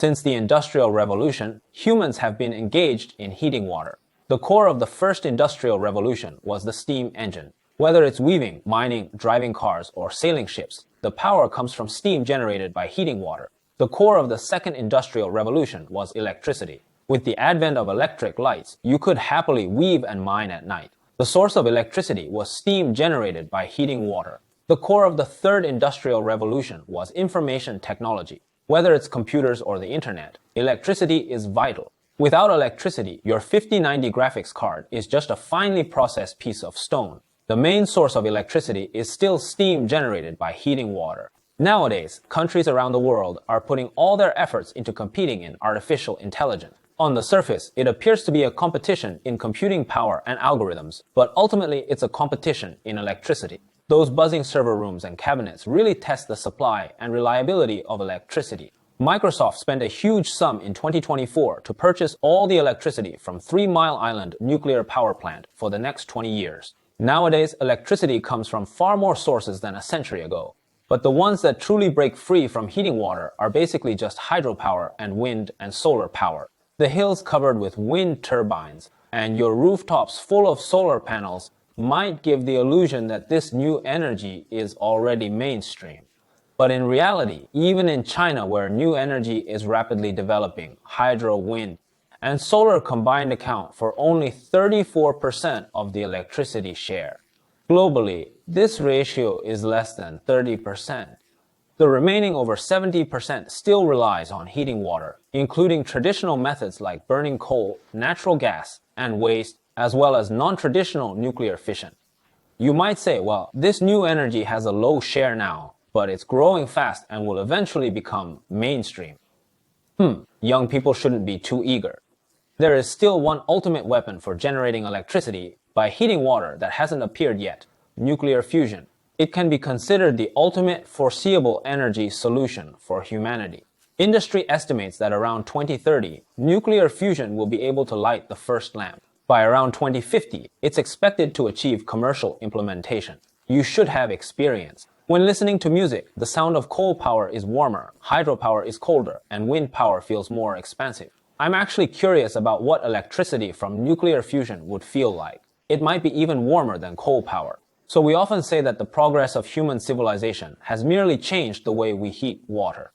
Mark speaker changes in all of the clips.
Speaker 1: Since the Industrial Revolution, humans have been engaged in heating water. The core of the first Industrial Revolution was the steam engine. Whether it's weaving, mining, driving cars, or sailing ships, the power comes from steam generated by heating water. The core of the second Industrial Revolution was electricity. With the advent of electric lights, you could happily weave and mine at night. The source of electricity was steam generated by heating water. The core of the third Industrial Revolution was information technology. Whether it's computers or the internet, electricity is vital. Without electricity, your 5090 graphics card is just a finely processed piece of stone. The main source of electricity is still steam generated by heating water. Nowadays, countries around the world are putting all their efforts into competing in artificial intelligence. On the surface, it appears to be a competition in computing power and algorithms, but ultimately it's a competition in electricity. Those buzzing server rooms and cabinets really test the supply and reliability of electricity. Microsoft spent a huge sum in 2024 to purchase all the electricity from Three Mile Island nuclear power plant for the next 20 years. Nowadays, electricity comes from far more sources than a century ago. But the ones that truly break free from heating water are basically just hydropower and wind and solar power. The hills covered with wind turbines and your rooftops full of solar panels might give the illusion that this new energy is already mainstream. But in reality, even in China where new energy is rapidly developing, hydro, wind, and solar combined account for only 34% of the electricity share. Globally, this ratio is less than 30%. The remaining over 70% still relies on heating water, including traditional methods like burning coal, natural gas, and waste, as well as non-traditional nuclear fission. You might say, well, this new energy has a low share now, but it's growing fast and will eventually become mainstream. Young people shouldn't be too eager. There is still one ultimate weapon for generating electricity by heating water that hasn't appeared yet: nuclear fusion. It can be considered the ultimate foreseeable energy solution for humanity. Industry estimates that around 2030, nuclear fusion will be able to light the first lamp. By around 2050, it's expected to achieve commercial implementation. You should have experience. When listening to music, the sound of coal power is warmer, hydropower is colder, and wind power feels more expansive. I'm actually curious about what electricity from nuclear fusion would feel like. It might be even warmer than coal power. So we often say that the progress of human civilization has merely changed the way we heat water.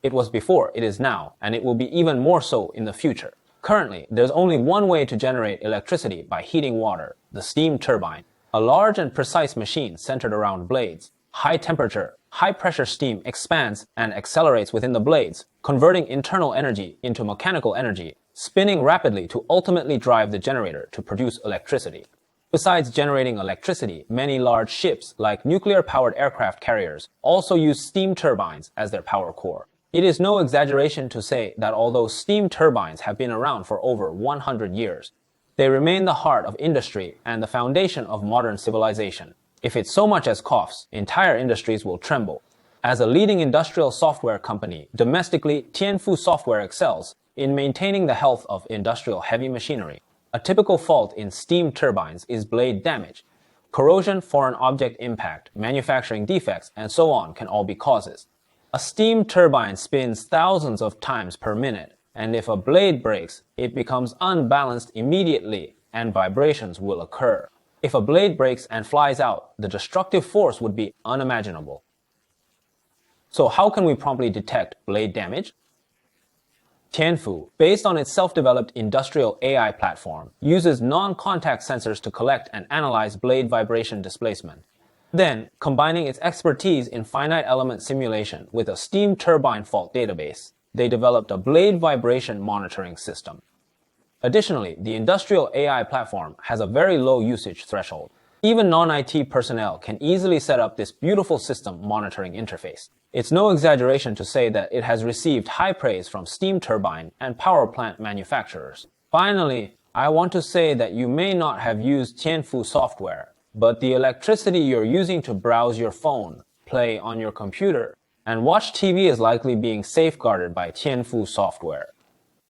Speaker 1: It was before, it is now, and it will be even more so in the future. Currently, there's only one way to generate electricity by heating water: the steam turbine. A large and precise machine centered around blades. High temperature, high pressure steam expands and accelerates within the blades, converting internal energy into mechanical energy, spinning rapidly to ultimately drive the generator to produce electricity. Besides generating electricity, many large ships, like nuclear-powered aircraft carriers, also use steam turbines as their power core. It is no exaggeration to say that although steam turbines have been around for over 100 years, they remain the heart of industry and the foundation of modern civilization. If it so much as coughs, entire industries will tremble. As a leading industrial software company, domestically, Tianfu Software excels in maintaining the health of industrial heavy machinery. A typical fault in steam turbines is blade damage. Corrosion, foreign object impact, manufacturing defects, and so on can all be causes. A steam turbine spins thousands of times per minute, and if a blade breaks, it becomes unbalanced immediately, and vibrations will occur. If a blade breaks and flies out, the destructive force would be unimaginable. So how can we promptly detect blade damage? Tianfu, based on its self-developed industrial AI platform, uses non-contact sensors to collect and analyze blade vibration displacement. Then, combining its expertise in finite element simulation with a steam turbine fault database, they developed a blade vibration monitoring system. Additionally, the industrial AI platform has a very low usage threshold. Even non-IT personnel can easily set up this beautiful system monitoring interface. It's no exaggeration to say that it has received high praise from steam turbine and power plant manufacturers. Finally, I want to say that you may not have used Tianfu software, but the electricity you're using to browse your phone, play on your computer, and watch TV is likely being safeguarded by Tianfu software.